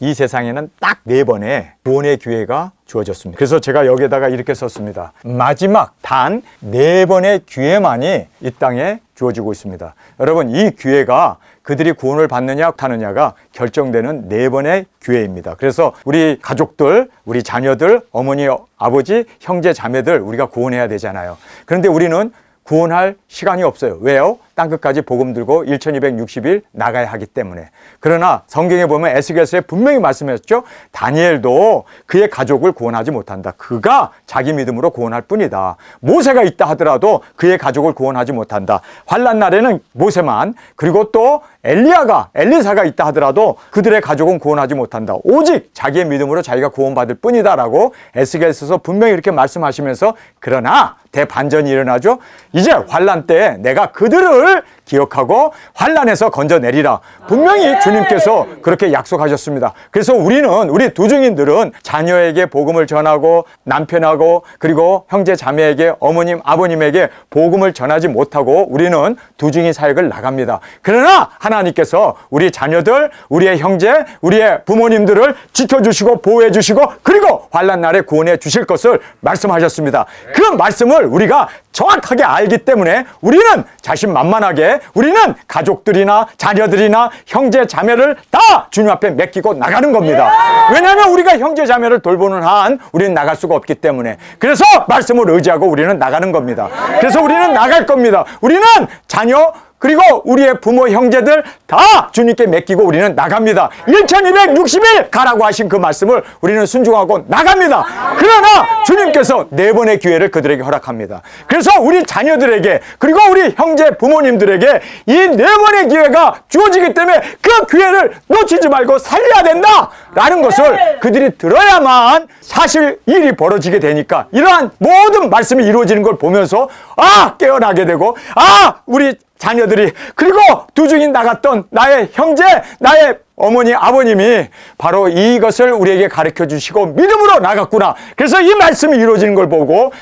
이 세상에는 딱 4번의 구원의 기회가 주어졌습니다. 그래서 제가 여기에다가 이렇게 썼습니다. 마지막 단 4번의 기회만이 이 땅에 주어지고 있습니다. 여러분, 이 기회가 그들이 구원을 받느냐 타느냐가 결정되는 4번의 기회입니다. 그래서 우리 가족들, 우리 자녀들, 어머니, 아버지, 형제, 자매들 우리가 구원해야 되잖아요. 그런데 우리는 구원할 시간이 없어요. 왜요? 땅끝까지 복음 들고 1260일 나가야 하기 때문에. 그러나 성경에 보면 에스겔서에 분명히 말씀하셨죠. 다니엘도 그의 가족을 구원하지 못한다. 그가 자기 믿음으로 구원할 뿐이다. 모세가 있다 하더라도 그의 가족을 구원하지 못한다. 환난 날에는 모세만, 그리고 또 엘리사가 있다 하더라도 그들의 가족은 구원하지 못한다. 오직 자기의 믿음으로 자기가 구원받을 뿐이다라고 에스겔서에서 분명히 이렇게 말씀하시면서, 그러나 대반전이 일어나죠. 이제 환난 때에 내가 그들을 기억하고 환난에서 건져내리라. 분명히 주님께서 그렇게 약속하셨습니다. 그래서 우리 두중인들은 자녀에게 복음을 전하고 남편하고 그리고 형제 자매에게 어머님 아버님에게 복음을 전하지 못하고 우리는 두중인 사역을 나갑니다. 그러나 하나님께서 우리 자녀들, 우리의 형제, 우리의 부모님들을 지켜주시고 보호해 주시고 그리고 환난 날에 구원해 주실 것을 말씀하셨습니다. 그 말씀을 우리가 정확하게 알기 때문에 우리는 자신만만하게 우리는 가족들이나 자녀들이나 형제 자매를 다 주님 앞에 맡기고 나가는 겁니다. 왜냐하면 우리가 형제 자매를 돌보는 한 우리는 나갈 수가 없기 때문에. 그래서 말씀을 의지하고 우리는 나가는 겁니다. 그래서 우리는 나갈 겁니다. 우리는 자녀 그리고 우리의 부모 형제들 다 주님께 맡기고 우리는 나갑니다. 1260일 가라고 하신 그 말씀을 우리는 순종하고 나갑니다. 그러나 주님께서 4번의 기회를 그들에게 허락합니다. 그래서 우리 자녀들에게 그리고 우리 형제 부모님들에게 이 4번의 기회가 주어지기 때문에 그 기회를 놓치지 말고 살려야 된다라는 것을 그들이 들어야만 사실 일이 벌어지게 되니까 이러한 모든 말씀이 이루어지는 걸 보면서 깨어나게 되고 우리 자녀들이 그리고 두중인 나갔던 나의 형제, 나의 어머니, 아버님이 바로 이것을 우리에게 가르쳐 주시고 믿음으로 나갔구나. 그래서 이 말씀이 이루어지는 걸 보고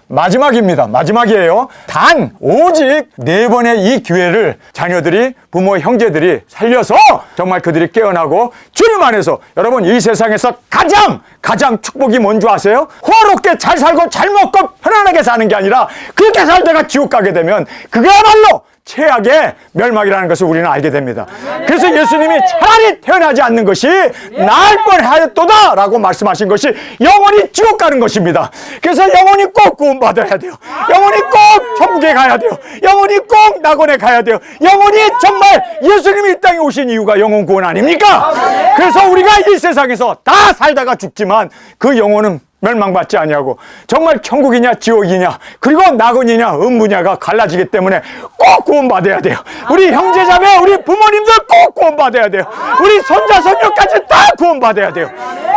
마지막입니다. 마지막이에요. 단 오직 4번의 이 기회를 자녀들이 부모 형제들이 살려서 정말 그들이 깨어나고 주님 안에서 여러분 이 세상에서 가장 축복이 뭔지 아세요? 호화롭게 잘 살고 잘 먹고 편안하게 사는 게 아니라 그렇게 살다가 지옥 가게 되면 그거야말로 최악의 멸망이라는 것을 우리는 알게 됩니다. 그래서 예수님이 차라리 태어나지 않는 것이 나을 뻔하였도다 라고 말씀하신 것이 영원히 지옥 가는 것입니다. 그래서 영원히 꼭 구원받아야 돼요. 영원히 꼭 천국에 가야 돼요. 영원히 꼭 낙원에 가야 돼요. 영원히 정말 예수님이 이 땅에 오신 이유가 영혼 구원 아닙니까? 그래서 우리가 이 세상에서 다 살다가 죽지만 그 영혼은 멸망받지 아니하고 정말 천국이냐 지옥이냐 그리고 낙원이냐 음부냐가 갈라지기 때문에 꼭 구원받아야 돼요. 우리 형제자매 우리 부모님들 꼭 구원받아야 돼요. 우리 손자 손녀까지 다 구원받아야 돼요.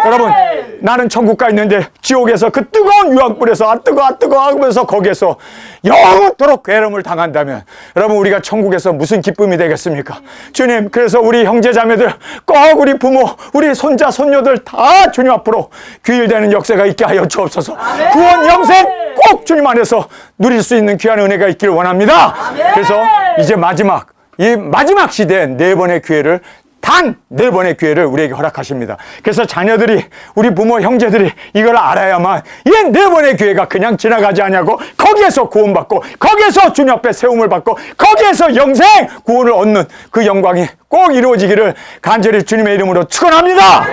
여러분 나는 천국 가 있는데 지옥에서 그 뜨거운 유황불에서 뜨거워 하면서 거기에서 영원토록 괴로움을 당한다면 여러분 우리가 천국에서 무슨 기쁨이 되겠습니까? 주님, 그래서 우리 형제자매들 꼭 우리 부모 우리 손자 손녀들 다 주님 앞으로 귀일되는 역사가 있게 하여 주옵소서. 구원 영생 꼭 주님 안에서 누릴 수 있는 귀한 은혜가 있기를 원합니다. 그래서 이제 이 마지막 시대에 4번의 기회를 단 4번의 기회를 우리에게 허락하십니다. 그래서 자녀들이 우리 부모 형제들이 이걸 알아야만 이 4번의 기회가 그냥 지나가지 않냐고 거기에서 구원받고 거기에서 주님 앞에 세움을 받고 거기에서 영생 구원을 얻는 그 영광이 꼭 이루어지기를 간절히 주님의 이름으로 축원합니다.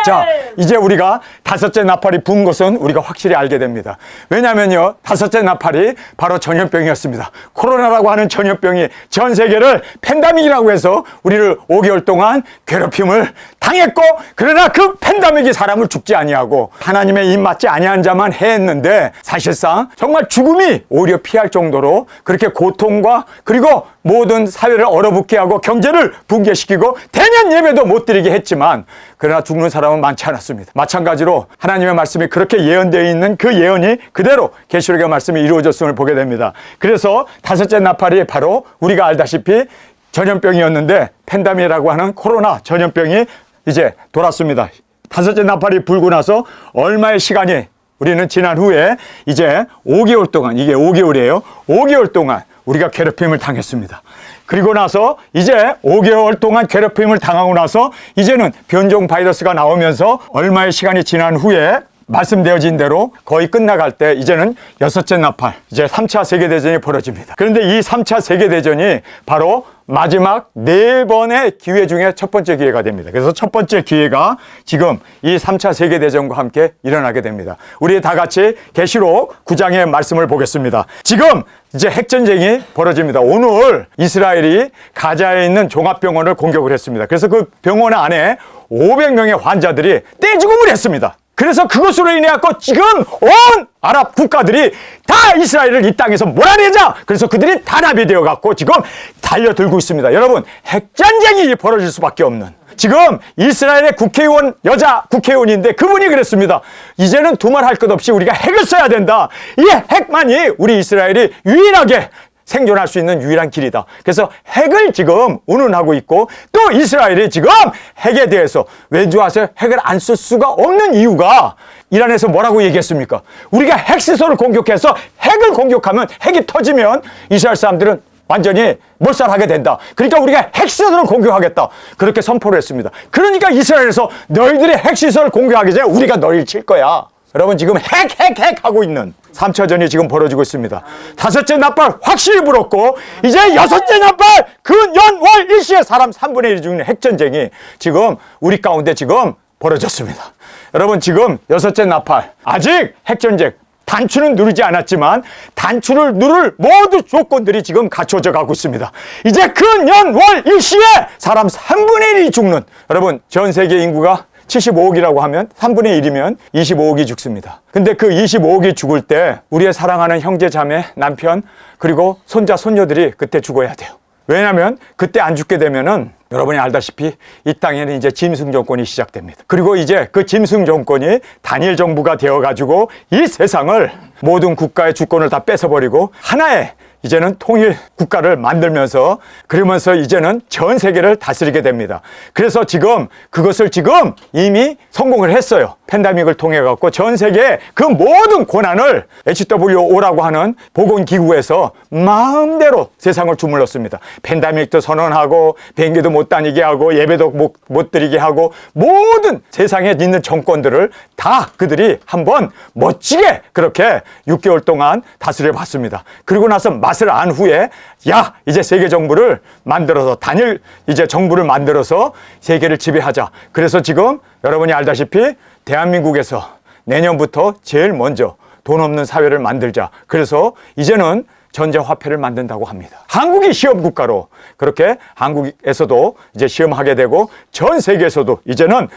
자, 이제 우리가 5째 나팔이 분 것은 우리가 확실히 알게 됩니다. 왜냐하면요, 5째 나팔이 바로 전염병이었습니다. 코로나라고 하는 전염병이 전 세계를 팬데믹이라고 해서 우리를 5개월 동안 괴롭힘을 당했고, 그러나 그 팬데믹이 사람을 죽지 아니하고 하나님의 입 맞지 아니한 자만 해했는데 사실상 정말 죽음이 오히려 피할 정도로 그렇게 고통과 그리고 모든 사회를 얼어붙게 하고 경제를 붕괴시키고 대면 예배도 못 드리게 했지만 그러나 죽는 사람은 많지 않았습니다. 마찬가지로 하나님의 말씀이 그렇게 예언되어 있는 그 예언이 그대로 계시록의 말씀이 이루어졌음을 보게 됩니다. 그래서 5째 나팔이 바로 우리가 알다시피 전염병이었는데 팬데믹이라고 하는 코로나 전염병이 이제 돌았습니다. 5째 나팔이 불고 나서 얼마의 시간이 우리는 지난 후에 이제 5개월 동안, 이게 5개월이에요. 5개월 동안 우리가 괴롭힘을 당했습니다. 그리고 나서 이제 5개월 동안 괴롭힘을 당하고 나서 이제는 변종 바이러스가 나오면서 얼마의 시간이 지난 후에 말씀되어진 대로 거의 끝나갈 때 이제는 6째 나팔, 이제 3차 세계대전이 벌어집니다. 그런데 이 3차 세계대전이 바로 마지막 4번의 기회 중에 첫 번째 기회가 됩니다. 그래서 첫 번째 기회가 지금 이 3차 세계대전과 함께 일어나게 됩니다. 우리 다 같이 계시록 9장의 말씀을 보겠습니다. 지금 이제 핵전쟁이 벌어집니다. 오늘 이스라엘이 가자에 있는 종합병원을 공격을 했습니다. 그래서 그 병원 안에 500명의 환자들이 떼죽음을 했습니다. 그래서 그것으로 인해 갖고 지금 온 아랍 국가들이 다 이스라엘을 이 땅에서 몰아내자. 그래서 그들이 단합이 되어 갖고 지금 달려들고 있습니다. 여러분, 핵전쟁이 벌어질 수밖에 없는. 지금 이스라엘의 국회의원, 여자 국회의원인데 그분이 그랬습니다. 이제는 두말할 것 없이 우리가 핵을 써야 된다. 이 핵만이 우리 이스라엘이 유일하게 생존할 수 있는 유일한 길이다. 그래서 핵을 지금 운운하고 있고 또 이스라엘이 지금 핵에 대해서 왠지 아세요? 핵을 안 쓸 수가 없는 이유가 이란에서 뭐라고 얘기했습니까? 우리가 핵시설을 공격해서 핵을 공격하면 핵이 터지면 이스라엘 사람들은 완전히 몰살하게 된다. 그러니까 우리가 핵시설을 공격하겠다. 그렇게 선포를 했습니다. 그러니까 이스라엘에서 너희들이 핵시설을 공격하기 전에 우리가 너희를 칠 거야. 여러분 지금 핵 하고 있는 3차전이 지금 벌어지고 있습니다. 5째 나팔 확실히 불었고 이제 6째 나팔 근연월 일시에 사람 3분의 1이 죽는 핵전쟁이 지금 우리 가운데 지금 벌어졌습니다. 여러분 지금 6째 나팔 아직 핵전쟁 단추는 누르지 않았지만 단추를 누를 모든 조건들이 지금 갖춰져 가고 있습니다. 이제 근연월 일시에 사람 3분의 1이 죽는, 여러분 전 세계 인구가 75억이라고 하면 3분의 1이면 25억이 죽습니다. 근데 그 25억이 죽을 때 우리의 사랑하는 형제, 자매, 남편 그리고 손자, 손녀들이 그때 죽어야 돼요. 왜냐하면 그때 안 죽게 되면은 여러분이 알다시피 이 땅에는 이제 짐승 정권이 시작됩니다. 그리고 이제 그 짐승 정권이 단일 정부가 되어가지고 이 세상을 모든 국가의 주권을 다 뺏어버리고 하나의 이제는 통일 국가를 만들면서 그러면서 이제는 전 세계를 다스리게 됩니다. 그래서 지금 그것을 지금 이미 성공을 했어요. 팬데믹을 통해 갖고 전 세계의 그 모든 고난을 HWO라고 하는 보건기구에서 마음대로 세상을 주물렀습니다. 팬데믹도 선언하고 비행기도 못 다니게 하고 예배도 못 드리게 하고 모든 세상에 있는 정권들을 다 그들이 한번 멋지게 그렇게 6개월 동안 다스려 봤습니다. 그리고 나서 맛을 안 후에 야 이제 세계 정부를 만들어서 단일 이제 정부를 만들어서 세계를 지배하자. 그래서 지금 여러분이 알다시피 대한민국에서 내년부터 제일 먼저 돈 없는 사회를 만들자. 그래서 이제는 전자화폐를 만든다고 합니다. 한국이 시험국가로 그렇게 한국에서도 이제 시험하게 되고 전 세계에서도 이제는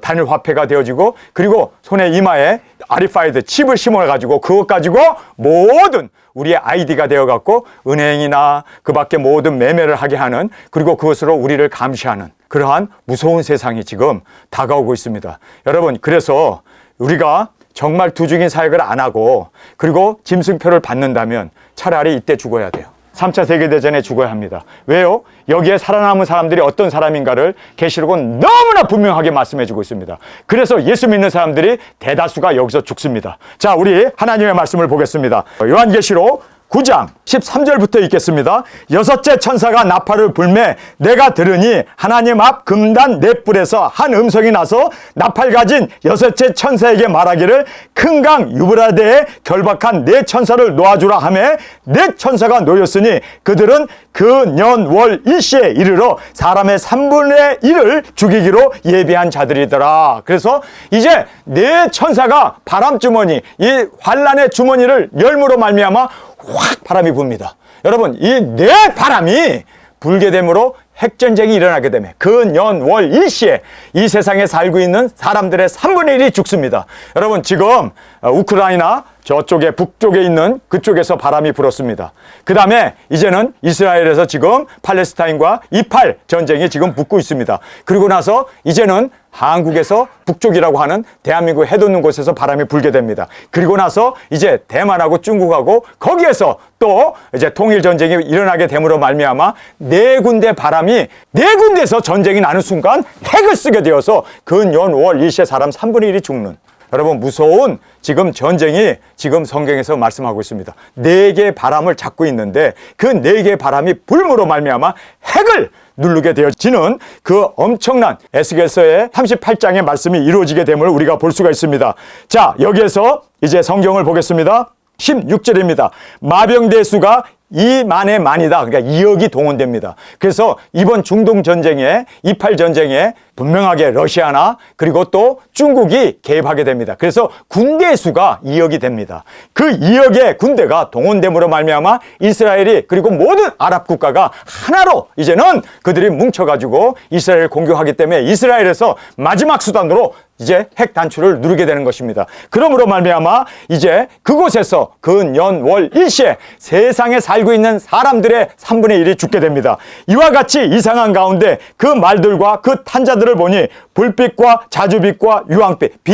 단일화폐가 되어지고 그리고 손에 이마에 RFID 칩을 심어가지고 그것 가지고 모든 우리의 아이디가 되어갖고 은행이나 그 밖에 모든 매매를 하게 하는 그리고 그것으로 우리를 감시하는 그러한 무서운 세상이 지금 다가오고 있습니다. 여러분 그래서 우리가 정말 두중인 사역을 안 하고 그리고 짐승표를 받는다면 차라리 이때 죽어야 돼요. 3차 세계대전에 죽어야 합니다. 왜요? 여기에 살아남은 사람들이 어떤 사람인가를 계시록은 너무나 분명하게 말씀해주고 있습니다. 그래서 예수 믿는 사람들이 대다수가 여기서 죽습니다. 자, 우리 하나님의 말씀을 보겠습니다. 요한계시록 9장 13절부터 읽겠습니다. 6째 천사가 나팔을 불매 내가 들으니 하나님 앞 금단 넷불에서 한 음성이 나서 나팔 가진 6째 천사에게 말하기를 큰 강 유브라데에 결박한 네 천사를 놓아주라 하매 네 천사가 놓였으니 그들은 근연월 일시에 이르러 사람의 3분의 1을 죽이기로 예비한 자들이더라. 그래서 이제 네 천사가 바람주머니 이 환란의 주머니를 열므로 말미암아 확 바람이 붑니다. 여러분 이 네 바람이 불게 되므로 핵전쟁이 일어나게 되면 근연월 일시에 이 세상에 살고 있는 사람들의 3분의 1이 죽습니다. 여러분 지금 우크라이나 저쪽에 북쪽에 있는 그쪽에서 바람이 불었습니다. 그 다음에 이제는 이스라엘에서 지금 팔레스타인과 이팔 전쟁이 지금 붙고 있습니다. 그리고 나서 이제는 한국에서 북쪽이라고 하는 대한민국 해돋는 곳에서 바람이 불게 됩니다. 그리고 나서 이제 대만하고 중국하고 거기에서 또 이제 통일 전쟁이 일어나게 됨으로 말미암아 네 군데 바람이 네 군데에서 전쟁이 나는 순간 핵을 쓰게 되어서 근연월 일시에 사람 3분의 1이 죽는. 여러분, 무서운 지금 전쟁이 지금 성경에서 말씀하고 있습니다. 4개의 바람을 잡고 있는데 그 4개의 바람이 불무로 말미암아 핵을 누르게 되어지는 그 엄청난 에스겔서의 38장의 말씀이 이루어지게 됨을 우리가 볼 수가 있습니다. 자, 여기에서 이제 성경을 보겠습니다. 16절입니다. 마병대 수가 2만의 만이다. 그러니까 2억이 동원됩니다. 그래서 이번 중동 전쟁에, 28 전쟁에 분명하게 러시아나 그리고 또 중국이 개입하게 됩니다. 그래서 군대 수가 2억이 됩니다. 그 2억의 군대가 동원됨으로 말미암아 이스라엘이 그리고 모든 아랍 국가가 하나로 이제는 그들이 뭉쳐가지고 이스라엘을 공격하기 때문에 이스라엘에서 마지막 수단으로 이제 핵 단추를 누르게 되는 것입니다. 그러므로 말미암아 이제 그곳에서 근연월 일시에 세상에 살고 있는 사람들의 3분의 1이 죽게 됩니다. 이와 같이 이상한 가운데 그 말들과 그 탄자들을 보니 불빛과 자주빛과 유황빛,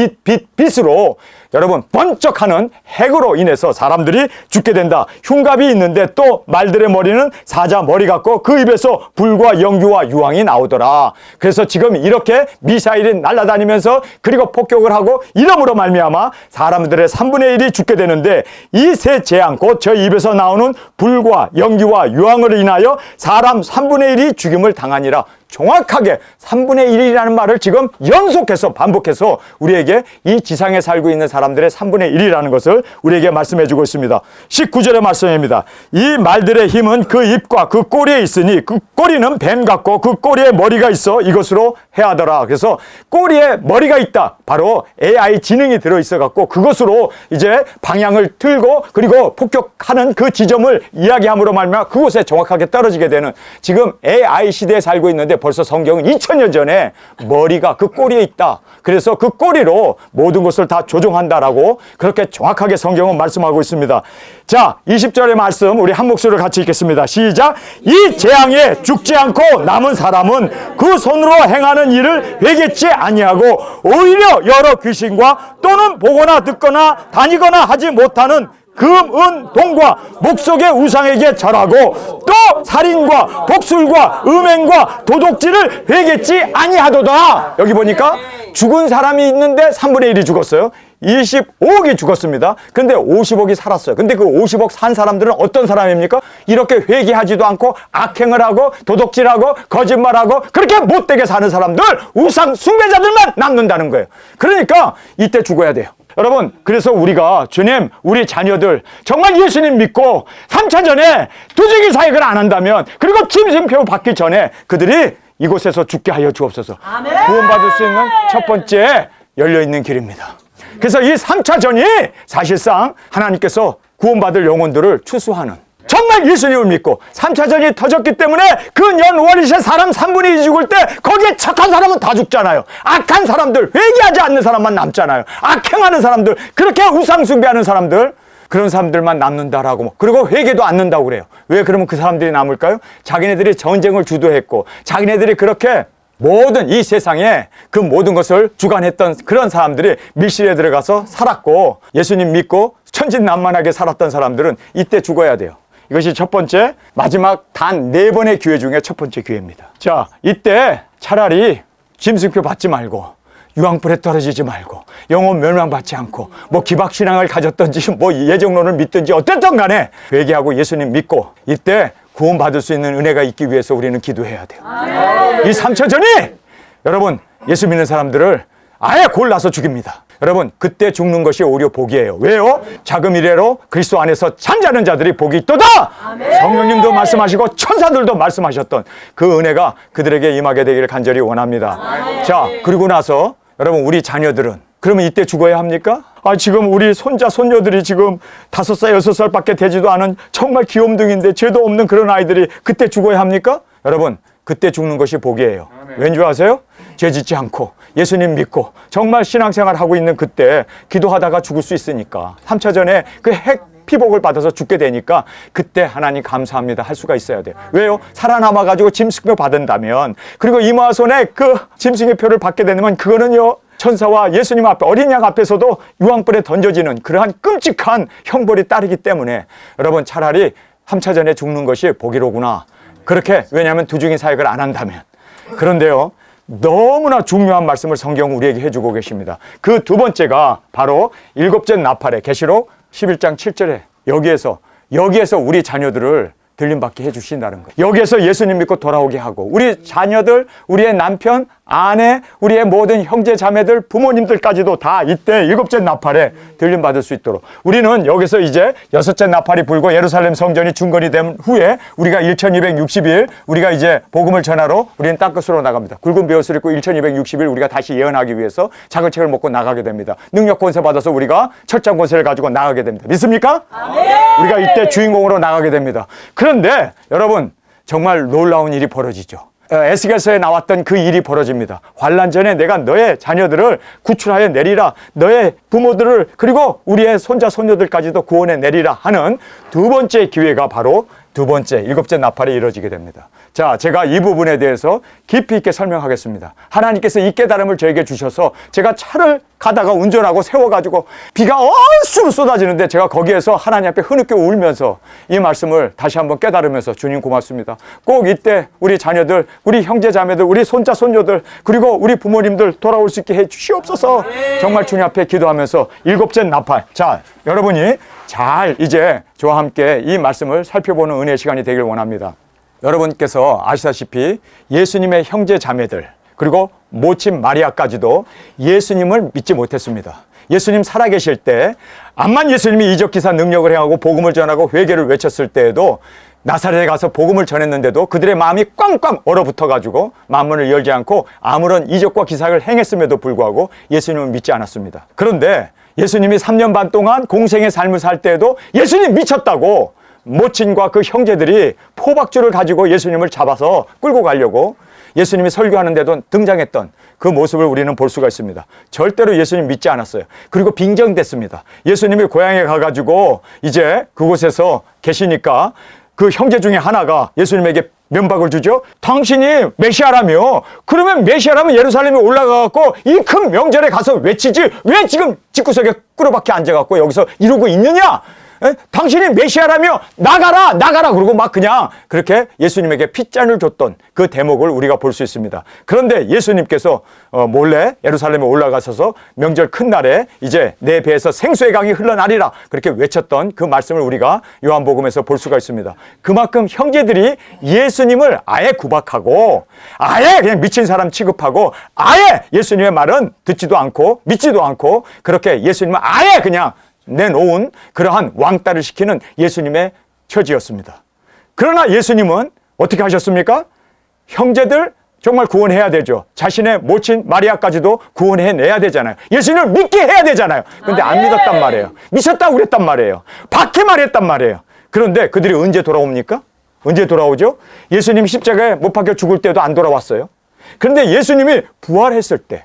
빛으로 여러분 번쩍하는 핵으로 인해서 사람들이 죽게 된다. 흉갑이 있는데 또 말들의 머리는 사자 머리 같고 그 입에서 불과 연기와 유황이 나오더라. 그래서 지금 이렇게 미사일이 날아다니면서 그리고 폭격을 하고 이러므로 말미암아 사람들의 3분의 1이 죽게 되는데 이 세 재앙 곧 저 입에서 나오는 불과 연기와 유황으로 인하여 사람 3분의 1이 죽임을 당하니라. 정확하게 3분의 1이라는 말을 지금 연속해서 반복해서 우리에게 이 지상에 살고 있는 사람들의 3분의 1이라는 것을 우리에게 말씀해 주고 있습니다. 19절의 말씀입니다. 이 말들의 힘은 그 입과 그 꼬리에 있으니 그 꼬리는 뱀 같고 그 꼬리에 머리가 있어 이것으로 해하더라. 그래서 꼬리에 머리가 있다. 바로 AI 지능이 들어있어 갖고 그것으로 이제 방향을 틀고 그리고 폭격하는 그 지점을 이야기함으로 말미암아 그곳에 정확하게 떨어지게 되는 지금 AI 시대에 살고 있는데 벌써 성경은 2000년 전에 머리가 그 꼬리에 있다. 그래서 그 꼬리로 모든 것을 다 조종한다라고 그렇게 정확하게 성경은 말씀하고 있습니다. 자, 20절의 말씀 우리 한 목소리로 같이 읽겠습니다. 시작. 이 재앙에 죽지 않고 남은 사람은 그 손으로 행하는 일을 회개치 아니하고 오히려 여러 귀신과 또는 보거나 듣거나 다니거나 하지 못하는 금, 은, 동과 목석의 우상에게 절하고 또 살인과 복술과 음행과 도둑질을 회개치 아니하도다. 여기 보니까 죽은 사람이 있는데 3분의 1이 죽었어요. 25억이 죽었습니다. 근데 50억이 살았어요. 근데 그 50억 산 사람들은 어떤 사람입니까? 이렇게 회개하지도 않고 악행을 하고 도둑질하고 거짓말하고 그렇게 못되게 사는 사람들, 우상 숭배자들만 남는다는 거예요. 그러니까 이때 죽어야 돼요. 여러분, 그래서 우리가 주님, 우리 자녀들 정말 예수님 믿고 3차 전에 두지기 사역을 안 한다면 그리고 짐승표 받기 전에 그들이 이곳에서 죽게 하여 주옵소서. 아멘. 구원받을 수 있는 첫 번째 열려있는 길입니다. 그래서 이 3차 전이 사실상 하나님께서 구원받을 영혼들을 추수하는 정말 예수님을 믿고 3차전이 터졌기 때문에 그 연월이세 사람 3분의 2 죽을 때 거기에 착한 사람은 다 죽잖아요. 악한 사람들, 회개하지 않는 사람만 남잖아요. 악행하는 사람들, 그렇게 우상숭배하는 사람들, 그런 사람들만 남는다라고. 그리고 회개도 않는다고 그래요. 왜 그러면 그 사람들이 남을까요? 자기네들이 전쟁을 주도했고 자기네들이 그렇게 모든 이 세상에 그 모든 것을 주관했던 그런 사람들이 밀실에 들어가서 살았고 예수님 믿고 천진난만하게 살았던 사람들은 이때 죽어야 돼요. 이것이 첫 번째, 마지막 단 4번의 기회 중에 첫 번째 기회입니다. 자, 이때 차라리 짐승표 받지 말고 유황불에 떨어지지 말고 영혼 멸망받지 않고 뭐 기박신앙을 가졌든지 뭐 예정론을 믿든지 어쨌든 간에 회개하고 예수님 믿고 이때 구원받을 수 있는 은혜가 있기 위해서 우리는 기도해야 돼요. 이 3차전이 여러분 예수 믿는 사람들을 아예 골라서 죽입니다. 여러분 그때 죽는 것이 오히려 복이에요. 왜요? 작은 이래로 그리스도 안에서 잠자는 자들이 복이 있도다. 아멘. 성령님도 말씀하시고 천사들도 말씀하셨던 그 은혜가 그들에게 임하게 되기를 간절히 원합니다. 아멘. 자, 그리고 나서 여러분 우리 자녀들은 그러면 이때 죽어야 합니까? 지금 우리 손자 손녀들이 지금 5살 6살밖에 되지도 않은 정말 귀염둥인데 죄도 없는 그런 아이들이 그때 죽어야 합니까? 여러분 그때 죽는 것이 복이에요. 왠 줄 아세요? 죄 짓지 않고 예수님 믿고 정말 신앙생활 하고 있는 그때 기도하다가 죽을 수 있으니까 3차전에 그 핵 피복을 받아서 죽게 되니까 그때 하나님 감사합니다 할 수가 있어야 돼요. 왜요? 살아남아가지고 짐승표 받은다면 그리고 이마손에 그 짐승의 표를 받게 되면 그거는요 천사와 예수님 앞에 어린 양 앞에서도 유황불에 던져지는 그러한 끔찍한 형벌이 따르기 때문에 여러분 차라리 3차전에 죽는 것이 복이로구나. 그렇게 왜냐하면 두중인 사역을 안 한다면. 그런데요 너무나 중요한 말씀을 성경은 우리에게 해주고 계십니다. 그 두 번째가 바로 일곱째 나팔의 계시록 11장 7절에 여기에서 우리 자녀들을 들림받게 해주신다는 거예요. 여기에서 예수님 믿고 돌아오게 하고 우리 자녀들, 우리의 남편, 아내, 우리의 모든 형제 자매들, 부모님들까지도 다 이때 일곱째 나팔에 들림받을 수 있도록 우리는 여기서 이제 여섯째 나팔이 불고 예루살렘 성전이 중건이 된 후에 우리가 1260일 우리가 이제 복음을 전하러 우리는 땅끝으로 나갑니다. 굵은 베옷을 입고 1260일 우리가 다시 예언하기 위해서 작은 책을 먹고 나가게 됩니다. 능력 권세 받아서 우리가 철장 권세를 가지고 나가게 됩니다. 믿습니까? 우리가 이때 주인공으로 나가게 됩니다. 그런데 여러분 정말 놀라운 일이 벌어지죠. 에스겔서에 나왔던 그 일이 벌어집니다. 환난 전에 내가 너의 자녀들을 구출하여 내리라, 너의 부모들을 그리고 우리의 손자 손녀들까지도 구원해 내리라 하는 두 번째 기회가 바로 두 번째 일곱째 나팔이 이루어지게 됩니다. 자, 제가 이 부분에 대해서 깊이 있게 설명하겠습니다. 하나님께서 이 깨달음을 저에게 주셔서 제가 차를 가다가 운전하고 세워가지고 비가 얼쑤 쏟아지는데 제가 거기에서 하나님 앞에 흐느껴 울면서 이 말씀을 다시 한번 깨달으면서 주님 고맙습니다. 꼭 이때 우리 자녀들, 우리 형제 자매들, 우리 손자 손녀들 그리고 우리 부모님들 돌아올 수 있게 해 주시옵소서. 정말 주님 앞에 기도하면서 일곱째 나팔. 자, 여러분이 잘 이제 저와 함께 이 말씀을 살펴보는 은혜의 시간이 되길 원합니다. 여러분께서 아시다시피 예수님의 형제 자매들 그리고 모친 마리아까지도 예수님을 믿지 못했습니다. 예수님 살아계실 때 암만 예수님이 이적기사 능력을 행하고 복음을 전하고 회개를 외쳤을 때에도 나사렛에 가서 복음을 전했는데도 그들의 마음이 꽝꽝 얼어붙어가지고 마음문을 열지 않고 아무런 이적과 기사를 행했음에도 불구하고 예수님을 믿지 않았습니다. 그런데 예수님이 3년 반 동안 공생의 삶을 살 때에도 예수님 미쳤다고 모친과 그 형제들이 포박줄을 가지고 예수님을 잡아서 끌고 가려고 예수님이 설교하는데도 등장했던 그 모습을 우리는 볼 수가 있습니다. 절대로 예수님 믿지 않았어요. 그리고 빙정됐습니다. 예수님이 고향에 가가지고 이제 그곳에서 계시니까 그 형제 중에 하나가 예수님에게 면박을 주죠. 당신이 메시아라며 그러면 메시아라면 예루살렘에 올라가갖고 이 큰 명절에 가서 외치지 왜 지금 집구석에 꿇어박혀 앉아갖고 여기서 이러고 있느냐. 당신이 메시아라며 나가라 그러고 막 그냥 그렇게 예수님에게 핏잔을 줬던 그 대목을 우리가 볼 수 있습니다. 그런데 예수님께서 몰래 예루살렘에 올라가셔서 명절 큰 날에 이제 내 배에서 생수의 강이 흘러나리라 그렇게 외쳤던 그 말씀을 우리가 요한복음에서 볼 수가 있습니다. 그만큼 형제들이 예수님을 아예 구박하고 아예 그냥 미친 사람 취급하고 아예 예수님의 말은 듣지도 않고 믿지도 않고 그렇게 예수님을 아예 그냥 내놓은 그러한 왕따를 시키는 예수님의 처지였습니다. 그러나 예수님은 어떻게 하셨습니까? 형제들 정말 구원해야 되죠. 자신의 모친 마리아까지도 구원해내야 되잖아요. 예수님을 믿게 해야 되잖아요. 근데 안 믿었단 말이에요. 미쳤다고 그랬단 말이에요. 박해만 했단 말이에요. 그런데 그들이 언제 돌아옵니까? 언제 돌아오죠? 예수님 십자가에 못 박혀 죽을 때도 안 돌아왔어요. 그런데 예수님이 부활했을 때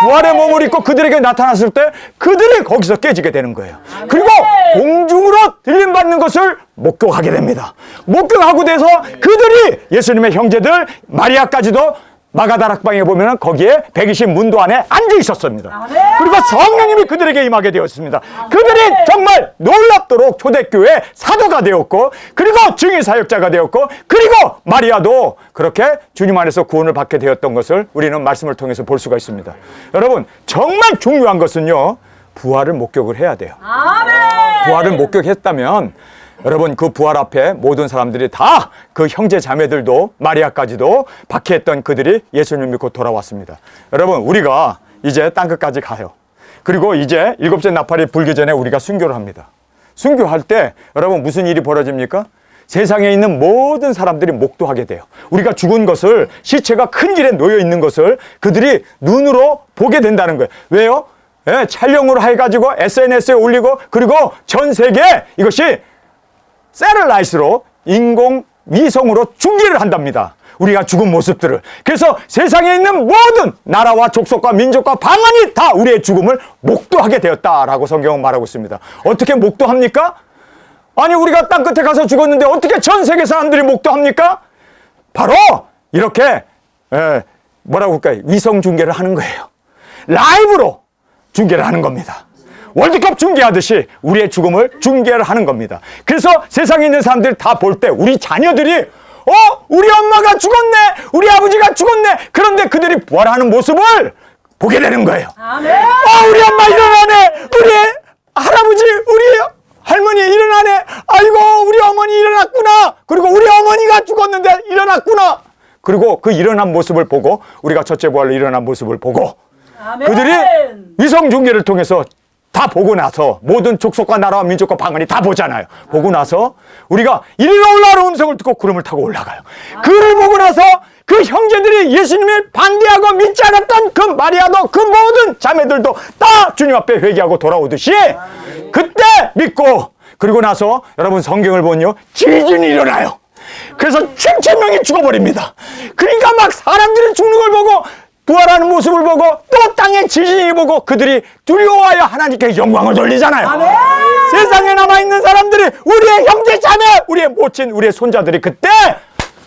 부활의 몸을 입고 그들에게 나타났을 때 그들이 거기서 깨지게 되는 거예요. 그리고 공중으로 들림받는 것을 목격하게 됩니다. 목격하고 돼서 그들이 예수님의 형제들 마리아까지도 마가다락방에 보면 거기에 120 문도 안에 앉아 있었습니다. 그리고 성령님이 그들에게 임하게 되었습니다. 그들이 정말 놀랍도록 초대교회 사도가 되었고 그리고 증인 사역자가 되었고 그리고 마리아도 그렇게 주님 안에서 구원을 받게 되었던 것을 우리는 말씀을 통해서 볼 수가 있습니다. 여러분 정말 중요한 것은요 부활을 목격을 해야 돼요. 부활을 목격했다면 여러분 그 부활 앞에 모든 사람들이 다 그 형제 자매들도 마리아까지도 박해했던 그들이 예수님을 믿고 돌아왔습니다. 여러분 우리가 이제 땅끝까지 가요. 그리고 이제 일곱째 나팔이 불기 전에 우리가 순교를 합니다. 순교할 때 여러분 무슨 일이 벌어집니까? 세상에 있는 모든 사람들이 목도하게 돼요. 우리가 죽은 것을 시체가 큰 길에 놓여 있는 것을 그들이 눈으로 보게 된다는 거예요. 왜요? 촬영으로 해가지고 SNS에 올리고 그리고 전 세계에 이것이 세럴라이트로 인공위성으로 중계를 한답니다. 우리가 죽은 모습들을. 그래서 세상에 있는 모든 나라와 족속과 민족과 방언이 다 우리의 죽음을 목도하게 되었다라고 성경은 말하고 있습니다. 어떻게 목도합니까? 아니 우리가 땅끝에 가서 죽었는데 어떻게 전 세계 사람들이 목도합니까? 바로 이렇게 뭐라고 할까요? 위성 중계를 하는 거예요. 라이브로 중계를 하는 겁니다. 월드컵 중계하듯이 우리의 죽음을 중계를 하는 겁니다. 그래서 세상에 있는 사람들이 다 볼 때 우리 자녀들이 우리 엄마가 죽었네, 우리 아버지가 죽었네. 그런데 그들이 부활하는 모습을 보게 되는 거예요. 우리 엄마 일어나네, 우리 할아버지, 우리 할머니 일어나네, 아이고 우리 어머니 일어났구나, 그리고 우리 어머니가 죽었는데 일어났구나. 그리고 그 일어난 모습을 보고, 우리가 첫째 부활로 일어난 모습을 보고, 그들이 위성 중계를 통해서 다 보고 나서, 모든 족속과 나라와 민족과 방언이 다 보잖아요. 보고 나서 우리가 이리로 올라오는 음성을 듣고 구름을 타고 올라가요. 그를 보고 나서 그 형제들이 예수님을 반대하고 믿지 않았던 그 마리아도, 그 모든 자매들도 다 주님 앞에 회개하고 돌아오듯이 그때 믿고, 그리고 나서 여러분 성경을 보면요, 지진이 일어나요. 그래서 7,000명이 죽어버립니다. 그러니까 막 사람들이 죽는 걸 보고, 부활하는 모습을 보고, 또 땅에 지진이 보고, 그들이 두려워하여 하나님께 영광을 돌리잖아요. 세상에 남아있는 사람들이, 우리의 형제 자매, 우리의 모친, 우리의 손자들이 그때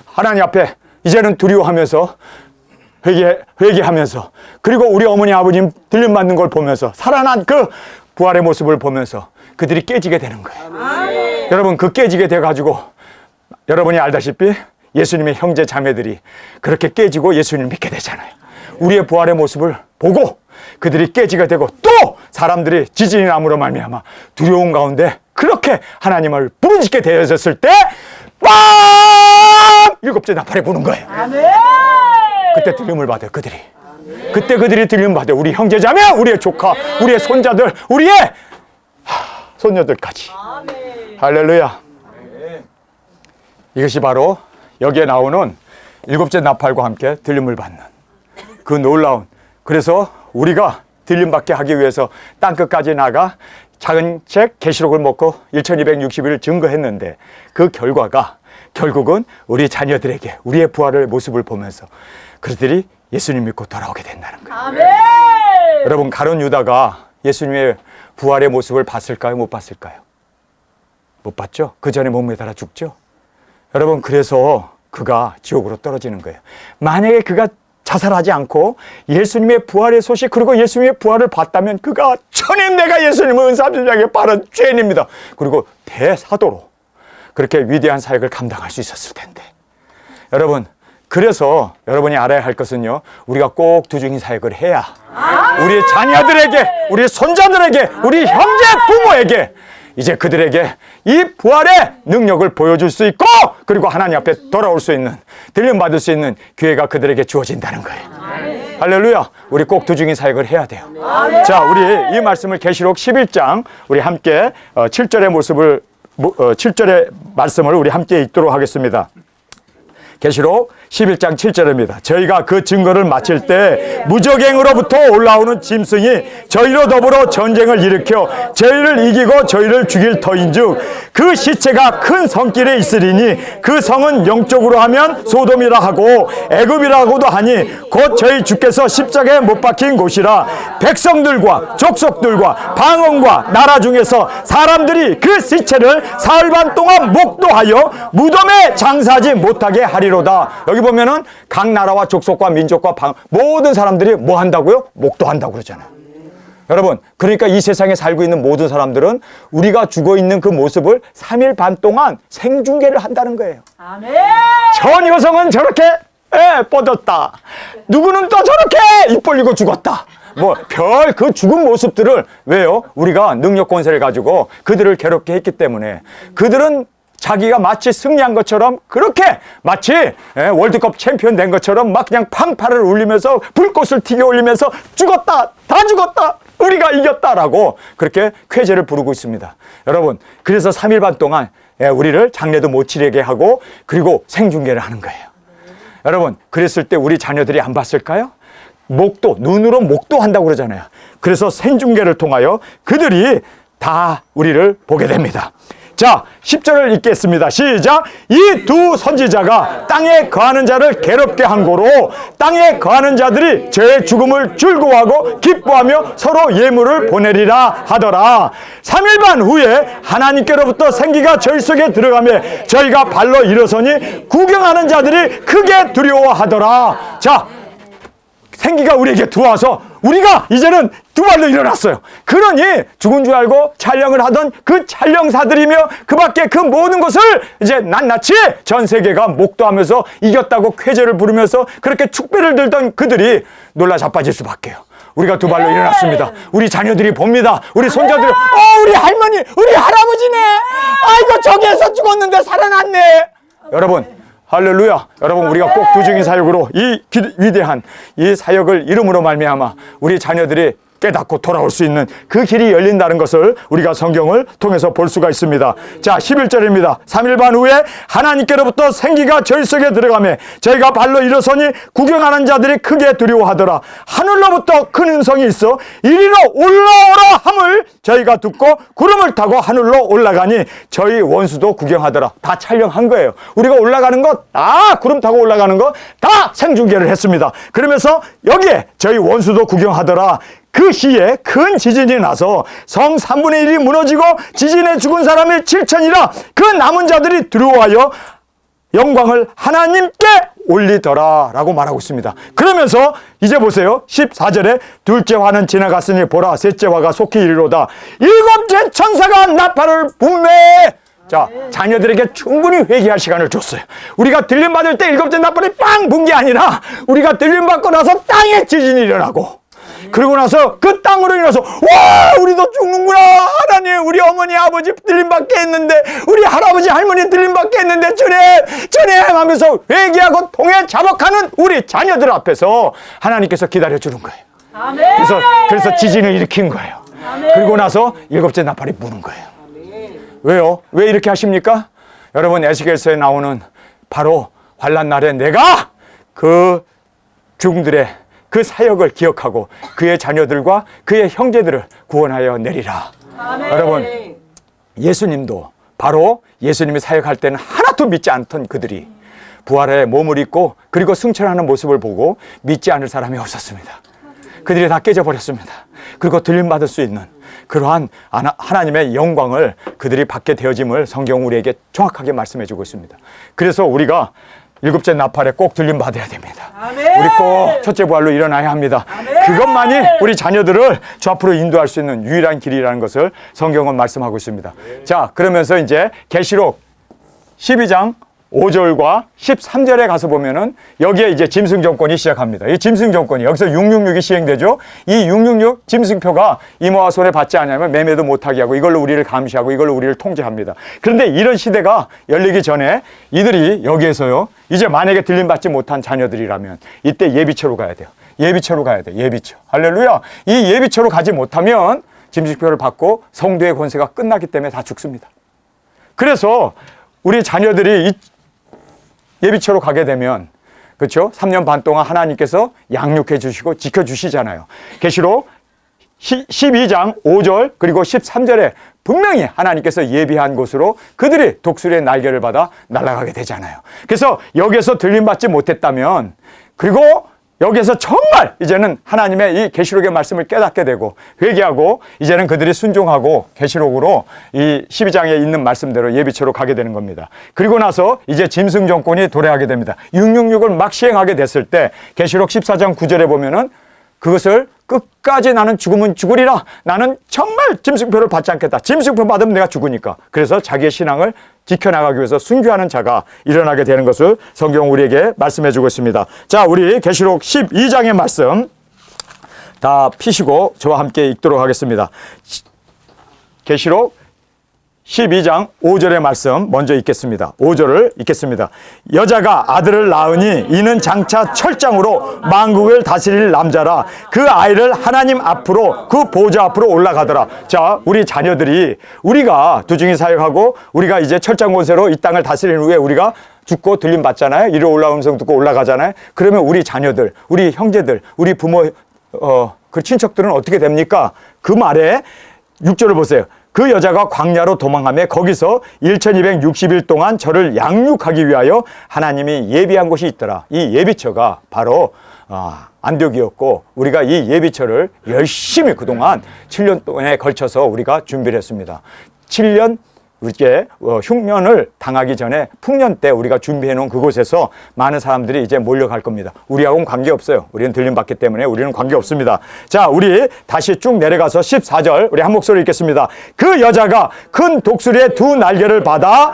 하나님 앞에 이제는 두려워하면서 회개하면서, 그리고 우리 어머니 아버님 들림받는 걸 보면서, 살아난 그 부활의 모습을 보면서 그들이 깨지게 되는 거예요. 여러분, 그 깨지게 돼가지고 여러분이 알다시피 예수님의 형제 자매들이 그렇게 깨지고 예수님을 믿게 되잖아요. 우리의 부활의 모습을 보고 그들이 깨지게 되고, 또 사람들이 지진이 남으로 말미암아 두려운 가운데 그렇게 하나님을 부르짖게 되어졌을 때 빰! 7째 나팔에 부는 거예요. 그때 들림을 받아요, 그들이. 그때 그들이 들림을 받아요. 우리 형제자매, 우리의 조카, 우리의 손자들, 우리의 손녀들까지. 할렐루야. 이것이 바로 여기에 나오는 7째 나팔과 함께 들림을 받는 그 놀라운, 그래서 우리가 들림받게 하기 위해서 땅끝까지 나가 작은 책 계시록을 먹고 1260일 증거했는데, 그 결과가 결국은 우리 자녀들에게 우리의 부활의 모습을 보면서 그들이 예수님 믿고 돌아오게 된다는 거예요. 여러분, 가룟 유다가 예수님의 부활의 모습을 봤을까요? 못 봤을까요? 못 봤죠? 그 전에 몸에 달아 죽죠? 여러분, 그래서 그가 지옥으로 떨어지는 거예요. 만약에 그가 자살하지 않고 예수님의 부활의 소식, 그리고 예수님의 부활을 봤다면 그가 천임 내가 예수님을 은사주장에 바른 죄인입니다, 그리고 대사도로 그렇게 위대한 사역을 감당할 수 있었을 텐데. 여러분, 그래서 여러분이 알아야 할 것은요, 우리가 꼭 두중인 사역을 해야 우리 자녀들에게, 우리 손자들에게, 우리 형제 부모에게 이제 그들에게 이 부활의 능력을 보여줄 수 있고, 그리고 하나님 앞에 돌아올 수 있는, 들림받을 수 있는 기회가 그들에게 주어진다는 거예요. 할렐루야. 우리 꼭 두중인 사역을 해야 돼요. 자, 우리 이 말씀을 계시록 11장 우리 함께 7절의 모습을 7절의 말씀을 우리 함께 읽도록 하겠습니다. 계시록 11장 7절입니다. 저희가 그 증거를 마칠 때 무적행으로부터 올라오는 짐승이 저희로 더불어 전쟁을 일으켜 저희를 이기고 저희를 죽일 터인즉 그 시체가 큰 성길에 있으리니 그 성은 영적으로 하면 소돔이라 하고 애굽이라고도 하니 곧 저희 주께서 십자가에 못 박힌 곳이라. 백성들과 족속들과 방언과 나라 중에서 사람들이 그 시체를 사흘 반 동안 목도하여 무덤에 장사하지 못하게 하리로다. 여기 보면은 각 나라와 족속과 민족과 모든 사람들이 뭐 한다고요? 목도한다고 그러잖아요. 여러분, 그러니까 이 세상에 살고 있는 모든 사람들은 우리가 죽어 있는 그 모습을 3일 반 동안 생중계를 한다는 거예요. 아멘. 전 여성은 저렇게 뻗었다, 누구는 또 저렇게 입 벌리고 죽었다, 뭐 별 그 죽은 모습들을, 왜요? 우리가 능력 권세를 가지고 그들을 괴롭게 했기 때문에 그들은 자기가 마치 승리한 것처럼, 그렇게 마치 월드컵 챔피언 된 것처럼 막 그냥 팡파를 울리면서 불꽃을 튀겨 올리면서 죽었다, 다 죽었다, 우리가 이겼다라고 그렇게 쾌재를 부르고 있습니다. 여러분, 그래서 3일 반 동안 우리를 장례도 못 치르게 하고 그리고 생중계를 하는 거예요. 여러분, 그랬을 때 우리 자녀들이 안 봤을까요? 목도, 눈으로 목도한다고 그러잖아요. 그래서 생중계를 통하여 그들이 다 우리를 보게 됩니다. 자, 10절을 읽겠습니다. 시작. 이 두 선지자가 땅에 거하는 자를 괴롭게 한 고로 땅에 거하는 자들이 저의 죽음을 즐거워하고 기뻐하며 서로 예물을 보내리라 하더라. 3일 반 후에 하나님께로부터 생기가 저희 속에 들어가며 저희가 발로 일어서니 구경하는 자들이 크게 두려워하더라. 자, 생기가 우리에게 들어와서 우리가 이제는 두 발로 일어났어요. 그러니 죽은 줄 알고 촬영을 하던 그 촬영사들이며 그 밖에 그 모든 것을 이제 낱낱이 전 세계가 목도하면서 이겼다고 쾌재를 부르면서 그렇게 축배를 들던 그들이 놀라 자빠질 수밖에요. 우리가 두 발로 일어났습니다. 우리 자녀들이 봅니다. 우리 손자들이 우리 할머니, 우리 할아버지네. 아이고 저기에서 죽었는데 살아났네. 여러분, 할렐루야. 여러분, 우리가 꼭 두중인 사역으로 이 위대한 이 사역을 이름으로 말미암아 우리 자녀들이 깨닫고 돌아올 수 있는 그 길이 열린다는 것을 우리가 성경을 통해서 볼 수가 있습니다. 자, 11절입니다. 3일 반 후에 하나님께로부터 생기가 저희 속에 들어가매 저희가 발로 일어서니 구경하는 자들이 크게 두려워하더라. 하늘로부터 큰 음성이 있어 이리로 올라오라 함을 저희가 듣고 구름을 타고 하늘로 올라가니 저희 원수도 구경하더라. 다 촬영한 거예요. 우리가 올라가는 거 다 구름 타고 올라가는 거 다 생중계를 했습니다. 그러면서 여기에 저희 원수도 구경하더라. 그 시에 큰 지진이 나서 성 3분의 1이 무너지고 지진에 죽은 사람이 7천이라 그 남은 자들이 두려워하여 영광을 하나님께 올리더라 라고 말하고 있습니다. 그러면서 이제 보세요. 14절에 둘째 화는 지나갔으니 보라 셋째 화가 속히 이르로다. 일곱째 천사가 나팔을 불매. 자, 자녀들에게 충분히 회개할 시간을 줬어요. 우리가 들림받을 때 일곱째 나팔이 빵 분 게 아니라 우리가 들림받고 나서 땅에 지진이 일어나고 그리고 나서 그 땅으로 인해서 와 우리도 죽는구나. 하나님, 우리 어머니 아버지 들림받게 했는데 우리 할아버지 할머니 들림받게 했는데 주님 하면서 회개하고 통해 자복하는 우리 자녀들 앞에서 하나님께서 기다려주는 거예요. 아멘. 그래서 지진을 일으킨 거예요. 아멘. 그리고 나서 일곱째 나팔이 부는 거예요. 아멘. 왜요? 왜 이렇게 하십니까? 여러분, 에스겔서에 나오는 바로 환난 날에 내가 그 중들의 그 사역을 기억하고 그의 자녀들과 그의 형제들을 구원하여 내리라. 아멘. 여러분, 예수님도 바로 예수님이 사역할 때는 하나도 믿지 않던 그들이 부활의 몸을 입고 그리고 승천하는 모습을 보고 믿지 않을 사람이 없었습니다. 그들이 다 깨져버렸습니다. 그리고 들림받을 수 있는 그러한 하나님의 영광을 그들이 받게 되어짐을 성경은 우리에게 정확하게 말씀해주고 있습니다. 그래서 우리가 일곱째 나팔에 꼭 들림받아야 됩니다. 아멘. 우리 꼭 첫째 부활로 일어나야 합니다. 아멘. 그것만이 우리 자녀들을 저 앞으로 인도할 수 있는 유일한 길이라는 것을 성경은 말씀하고 있습니다. 자, 그러면서 이제 계시록 12장 5절과 13절에 가서 보면은 여기에 이제 짐승 정권이 시작합니다. 이 짐승 정권이 여기서 666이 시행되죠. 이 666 짐승표가 이모와 손에 받지 않으면 매매도 못하게 하고 이걸로 우리를 감시하고 이걸로 우리를 통제합니다. 그런데 이런 시대가 열리기 전에 이들이 여기에서요, 이제 만약에 들림받지 못한 자녀들이라면 이때 예비처로 가야 돼요. 예비처로 가야 돼. 예비처. 할렐루야. 이 예비처로 가지 못하면 짐승표를 받고 성도의 권세가 끝나기 때문에 다 죽습니다. 그래서 우리 자녀들이 이 예비처로 가게 되면, 그렇죠? 3년 반 동안 하나님께서 양육해 주시고 지켜주시잖아요. 계시록 12장 5절 그리고 13절에 분명히 하나님께서 예비한 곳으로 그들이 독수리의 날개를 받아 날아가게 되잖아요. 그래서 여기에서 들림받지 못했다면, 그리고 여기에서 정말 이제는 하나님의 이 계시록의 말씀을 깨닫게 되고 회개하고 이제는 그들이 순종하고 계시록으로 이 12장에 있는 말씀대로 예비처로 가게 되는 겁니다. 그리고 나서 이제 짐승 정권이 도래하게 됩니다. 666을 막 시행하게 됐을 때 계시록 14장 9절에 보면은 그것을 끝까지 나는 죽으면 죽으리라. 나는 정말 짐승표를 받지 않겠다. 짐승표 받으면 내가 죽으니까. 그래서 자기의 신앙을 지켜나가기 위해서 순교하는 자가 일어나게 되는 것을 성경 우리에게 말씀해 주고 있습니다. 자, 우리 계시록 12장의 말씀 다 피시고 저와 함께 읽도록 하겠습니다. 계시록 12장 5절의 말씀 먼저 읽겠습니다. 5절을 읽겠습니다. 여자가 아들을 낳으니 이는 장차 철장으로 만국을 다스릴 남자라. 그 아이를 하나님 앞으로 그 보좌 앞으로 올라가더라. 자, 우리 자녀들이 우리가 두중이 사역하고 우리가 이제 철장 권세로 이 땅을 다스리는 후에 우리가 죽고 들림 받잖아요. 이리 올라오는 음성 듣고 올라가잖아요. 그러면 우리 자녀들, 우리 형제들, 우리 부모, 그 친척들은 어떻게 됩니까? 그 말에 6절을 보세요. 그 여자가 광야로 도망하며 거기서 1260일 동안 저를 양육하기 위하여 하나님이 예비한 곳이 있더라. 이 예비처가 바로 안디옥이었고 우리가 이 예비처를 열심히 그동안 7년 동안에 걸쳐서 우리가 준비를 했습니다. 7년 이렇게 흉년을 당하기 전에 풍년 때 우리가 준비해 놓은 그곳에서 많은 사람들이 이제 몰려갈 겁니다. 우리하고는 관계없어요. 우리는 들림받기 때문에 우리는 관계없습니다. 자, 우리 다시 쭉 내려가서 14절 우리 한 목소리 읽겠습니다. 그 여자가 큰 독수리의 두 날개를 받아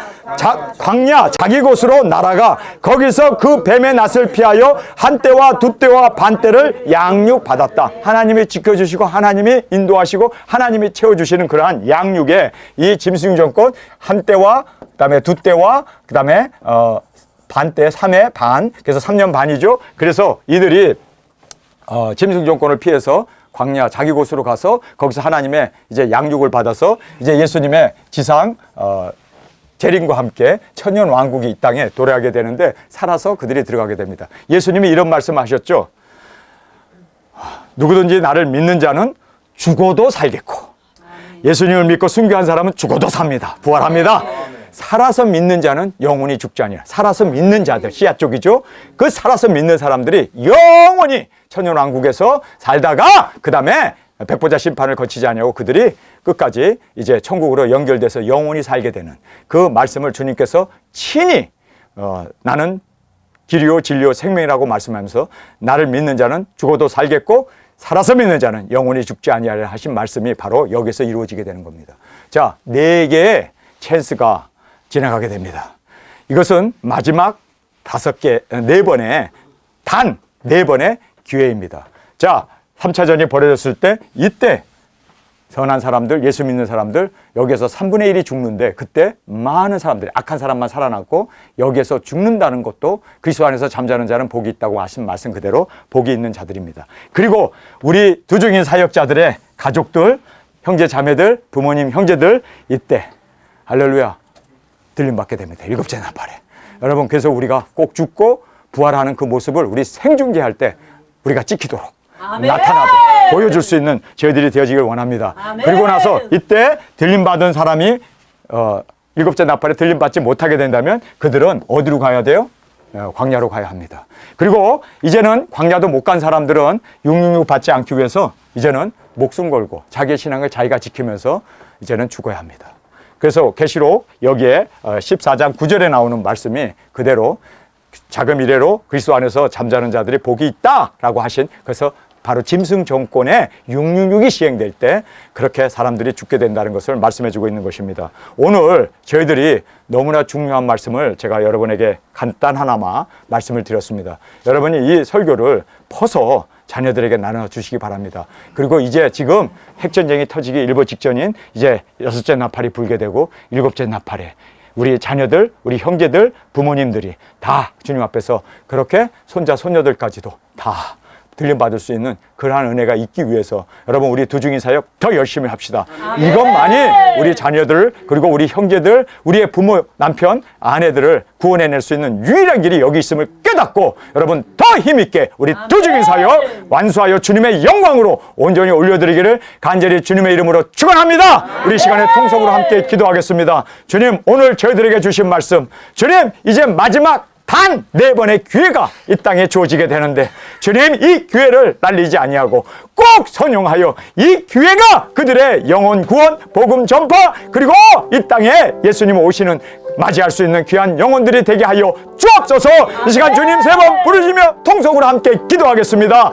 광야 자기 곳으로 날아가 거기서 그 뱀의 낯을 피하여 한 떼와 두 떼와 반 떼를 양육받았다. 하나님이 지켜주시고 하나님이 인도하시고 하나님이 채워주시는 그러한 양육에 이 짐승 정권 한 떼와 그다음에 두 떼와 그다음에 반 떼, 3의 반, 그래서 3년 반이죠. 그래서 이들이 짐승 정권을 피해서 광야 자기 곳으로 가서 거기서 하나님의 이제 양육을 받아서 이제 예수님의 지상 재림과 함께 천년 왕국이 이 땅에 도래하게 되는데 살아서 그들이 들어가게 됩니다. 예수님이 이런 말씀하셨죠. 누구든지 나를 믿는 자는 죽어도 살겠고 예수님을 믿고 순교한 사람은 죽어도 삽니다. 부활합니다. 살아서 믿는 자는 영원히 죽지 아니라 살아서 믿는 자들 씨앗 쪽이죠. 그 살아서 믿는 사람들이 영원히 천년 왕국에서 살다가 그 다음에 백보자 심판을 거치지 아니하고 그들이 끝까지 이제 천국으로 연결돼서 영원히 살게 되는 그 말씀을 주님께서 친히 나는 길이요 진리요 생명이라고 말씀하면서 나를 믿는 자는 죽어도 살겠고 살아서 믿는 자는 영원히 죽지 아니하리라 하신 말씀이 바로 여기서 이루어지게 되는 겁니다. 자, 4개의 찬스가 지나가게 됩니다. 이것은 마지막 4번의 단 4번의 기회입니다. 자, 3차전이 벌어졌을 때 이때 선한 사람들, 예수 믿는 사람들 여기에서 3분의 1이 죽는데 그때 많은 사람들이 악한 사람만 살아났고 여기에서 죽는다는 것도 그리스도 안에서 잠자는 자는 복이 있다고 하신 말씀 그대로 복이 있는 자들입니다. 그리고 우리 두중인 사역자들의 가족들, 형제 자매들, 부모님 형제들 이때 할렐루야 들림받게 됩니다. 7째 나팔에. 여러분 그래서 우리가 꼭 죽고 부활하는 그 모습을 우리 생중계할 때 우리가 찍히도록 나타나도 보여줄 수 있는 저희들이 되어지길 원합니다. 아멘. 그리고 나서 이때 들림받은 사람이 7째 나팔에 들림받지 못하게 된다면 그들은 어디로 가야 돼요? 광야로 가야 합니다. 그리고 이제는 광야도 못 간 사람들은 666 받지 않기 위해서 이제는 목숨 걸고 자기의 신앙을 자기가 지키면서 이제는 죽어야 합니다. 그래서 계시록 여기에 14장 9절에 나오는 말씀이 그대로 자금 이래로 그리스도 안에서 잠자는 자들이 복이 있다라고 하신 그래서 바로 짐승 정권의 666이 시행될 때 그렇게 사람들이 죽게 된다는 것을 말씀해 주고 있는 것입니다. 오늘 저희들이 너무나 중요한 말씀을 제가 여러분에게 간단하나마 말씀을 드렸습니다. 여러분이 이 설교를 퍼서 자녀들에게 나눠주시기 바랍니다. 그리고 이제 지금 핵전쟁이 터지기 일보 직전인 이제 6째 나팔이 불게 되고 7째 나팔에 우리 자녀들, 우리 형제들, 부모님들이 다 주님 앞에서 그렇게 손자, 손녀들까지도 다 들림받을 수 있는 그러한 은혜가 있기 위해서 여러분 우리 두중인 사역 더 열심히 합시다. 이것만이 우리 자녀들 그리고 우리 형제들 우리의 부모, 남편, 아내들을 구원해낼 수 있는 유일한 길이 여기 있음을 깨닫고 여러분 더 힘있게 우리 두중인 사역 완수하여 주님의 영광으로 온전히 올려드리기를 간절히 주님의 이름으로 축원합니다. 우리 시간에 통성으로 함께 기도하겠습니다. 주님 오늘 저희들에게 주신 말씀 주님 이제 마지막 단 4번의 기회가 이 땅에 주어지게 되는데 주님 이 기회를 날리지 아니하고 꼭 선용하여 이 기회가 그들의 영혼 구원, 복음 전파 그리고 이 땅에 예수님 오시는 맞이할 수 있는 귀한 영혼들이 되게 하여 주옵소서. 이 시간 주님 3번 부르시며 통성으로 함께 기도하겠습니다.